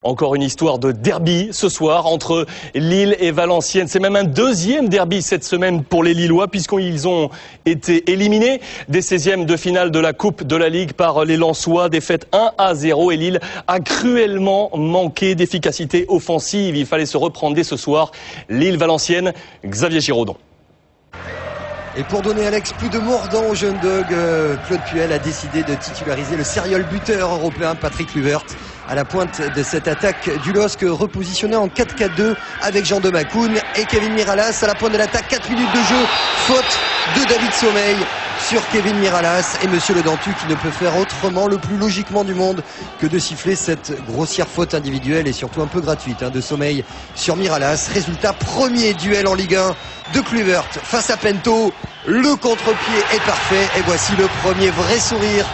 Encore une histoire de derby ce soir entre Lille et Valenciennes. C'est même un deuxième derby cette semaine pour les Lillois puisqu'ils ont été éliminés des 16e de finale de la Coupe de la Ligue par les Lensois. Défaite 1-0 et Lille a cruellement manqué d'efficacité offensive. Il fallait se reprendre dès ce soir. Lille-Valenciennes, Xavier Giraudon. Et pour donner Alex plus de mordant au jeune dog, Claude Puel a décidé de titulariser le serial buteur européen Patrick Kluivert à la pointe de cette attaque du LOSC, repositionné en 4-4-2 avec Jean de Macoun et Kevin Miralas à la pointe de l'attaque. 4 minutes de jeu, faute de David Sommeil sur Kevin Miralas et Monsieur Le Dantu qui ne peut faire autrement, le plus logiquement du monde, que de siffler cette grossière faute individuelle et surtout un peu gratuite de Sommeil sur Miralas. Résultat, premier duel en Ligue 1 de Kluivert face à Pento. Le contre-pied est parfait et voici le premier vrai sourire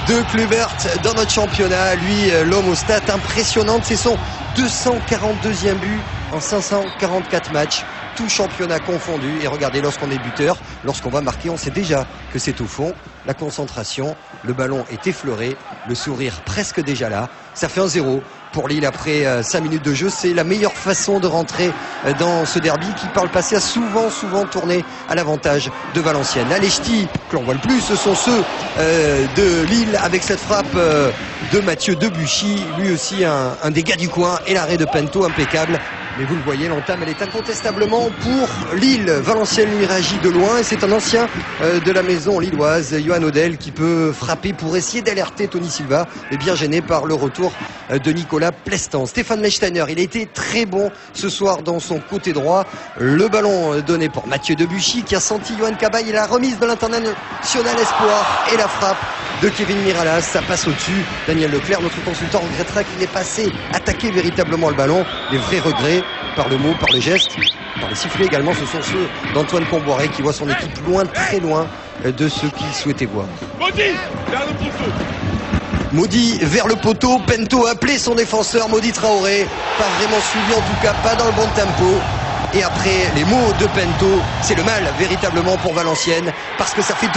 de Kluivert dans notre championnat. Lui, l'homme aux stats impressionnantes, c'est son 242e but en 544 matchs, tout championnat confondu. Et regardez, lorsqu'on est buteur, lorsqu'on va marquer, on sait déjà que c'est au fond. La concentration, le ballon est effleuré, le sourire presque déjà là. Ça fait 1-0 pour Lille après 5 minutes de jeu. C'est la meilleure façon de rentrer dans ce derby qui par le passé a souvent tourné à l'avantage de Valenciennes. Là, les ch'tis que l'on voit le plus, ce sont ceux de Lille avec cette frappe de Mathieu Debuchy, lui aussi un des gars du coin, et l'arrêt de Pento impeccable. Mais vous le voyez, l'entame elle est incontestablement pour Lille. Valenciennes lui réagit de loin et c'est un ancien de la maison lilloise, Johan Odell, qui peut frapper pour essayer d'alerter Tony Silva, et bien gêné par le retour de Nicolas Plestan. Stéphane Lechsteiner, il a été très bon ce soir dans son côté droit. Le ballon donné pour Mathieu Debuchy qui a senti Yohan Cabaye et la remise de l'international espoir et la frappe de Kevin Miralas. Ça passe au-dessus. Daniel Leclerc, notre consultant, regrettera qu'il n'ait pas assez attaqué véritablement le ballon. Les vrais regrets, par le mot, par le geste, par les sifflets également, ce sont ceux d'Antoine Comboiré qui voit son équipe loin, très loin de ce qu'il souhaitait voir. Maudit vers le poteau. Maudit vers le poteau, Pento a appelé son défenseur, Maudit Traoré, pas vraiment suivi, en tout cas pas dans le bon tempo. Et après les mots de Pento, c'est le mal véritablement pour Valenciennes, parce que ça fait 2-0.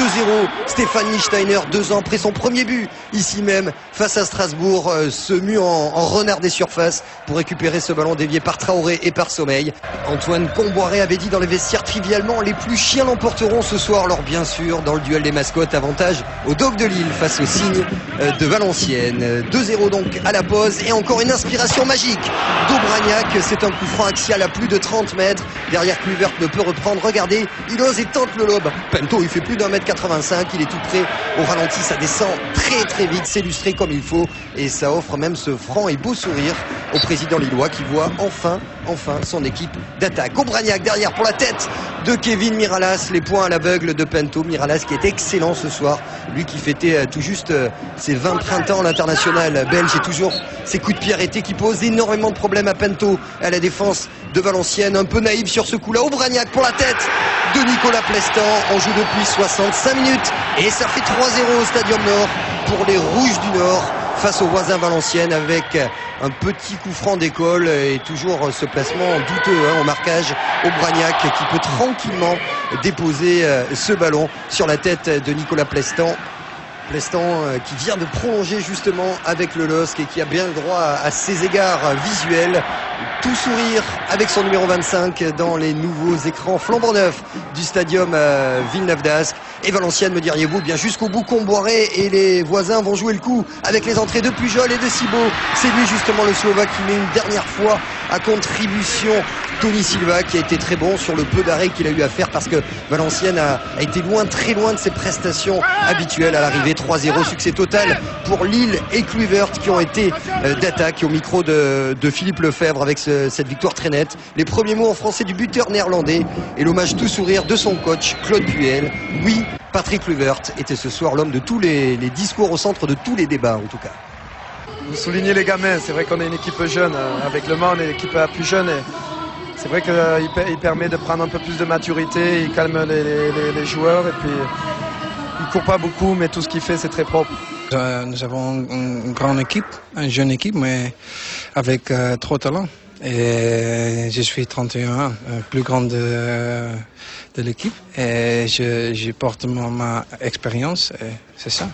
Stéphane Lichtsteiner, 2 ans après son premier but, ici même, face à Strasbourg, se mue en renard des surfaces pour récupérer ce ballon dévié par Traoré et par Sommeil. Antoine Comboiré avait dit dans les vestiaires trivialement, les plus chiens l'emporteront ce soir. Alors bien sûr, dans le duel des mascottes, avantage au Dog de Lille face au Cygne de Valenciennes. 2-0 donc à la pause, et encore une inspiration magique d'Aubragnac. C'est un coup franc axial à plus de 30 mètres. Derrière, Kluivert ne peut reprendre. Regardez, il ose et tente le lob. Pento, il fait plus d'1m85, il est tout près au ralenti, ça descend très vite, c'est illustré comme il faut, et ça offre même ce franc et beau sourire au président lillois qui voit enfin son équipe d'attaque. Aubragnac derrière pour la tête de Kevin Miralas, les points à l'aveugle de Pento. Miralas qui est excellent ce soir, lui qui fêtait tout juste ses 20 printemps, l'international belge, et toujours ses coups de pied arrêtés qui posent énormément de problèmes à Pento, à la défense de Valenciennes. Un peu naïf sur ce coup-là. Aubragnac pour la tête de Nicolas Plestan. On joue depuis 65 minutes et ça fait 3-0 au Stadium Nord pour les Rouges du Nord face aux voisins Valenciennes, avec un petit coup franc d'école et toujours ce placement douteux au marquage. Aubragnac qui peut tranquillement déposer ce ballon sur la tête de Nicolas Plestan. Plestan qui vient de prolonger justement avec le LOSC et qui a bien le droit à ses égards visuels. Tout sourire avec son numéro 25 dans les nouveaux écrans flambant neufs du stadium Villeneuve d'Ascq. Et Valenciennes, me diriez-vous, bien jusqu'au bout. Comboiré et les voisins vont jouer le coup avec les entrées de Pujol et de Cibo. C'est lui justement le Slovaque qui met une dernière fois à contribution Tony Silva, qui a été très bon sur le peu d'arrêt qu'il a eu à faire, parce que Valenciennes a été très loin de ses prestations habituelles à l'arrivée. 3-0, succès total pour Lille et Kluivert qui ont été d'attaque. Au micro de Philippe Lefebvre avec cette victoire très nette. Les premiers mots en français du buteur néerlandais et l'hommage tout sourire de son coach Claude Puel. Oui, Patrick Kluivert était ce soir l'homme de tous les discours, au centre de tous les débats en tout cas. Vous soulignez les gamins, c'est vrai qu'on est une équipe jeune, avec Le Mans on est l'équipe la plus jeune, et c'est vrai qu'il permet de prendre un peu plus de maturité, il calme les joueurs, et puis il court pas beaucoup, mais tout ce qu'il fait c'est très propre. Nous avons une grande équipe, une jeune équipe, mais avec trop de talent. Et je suis 31 ans, plus grand de l'équipe, et je porte ma expérience, et c'est ça.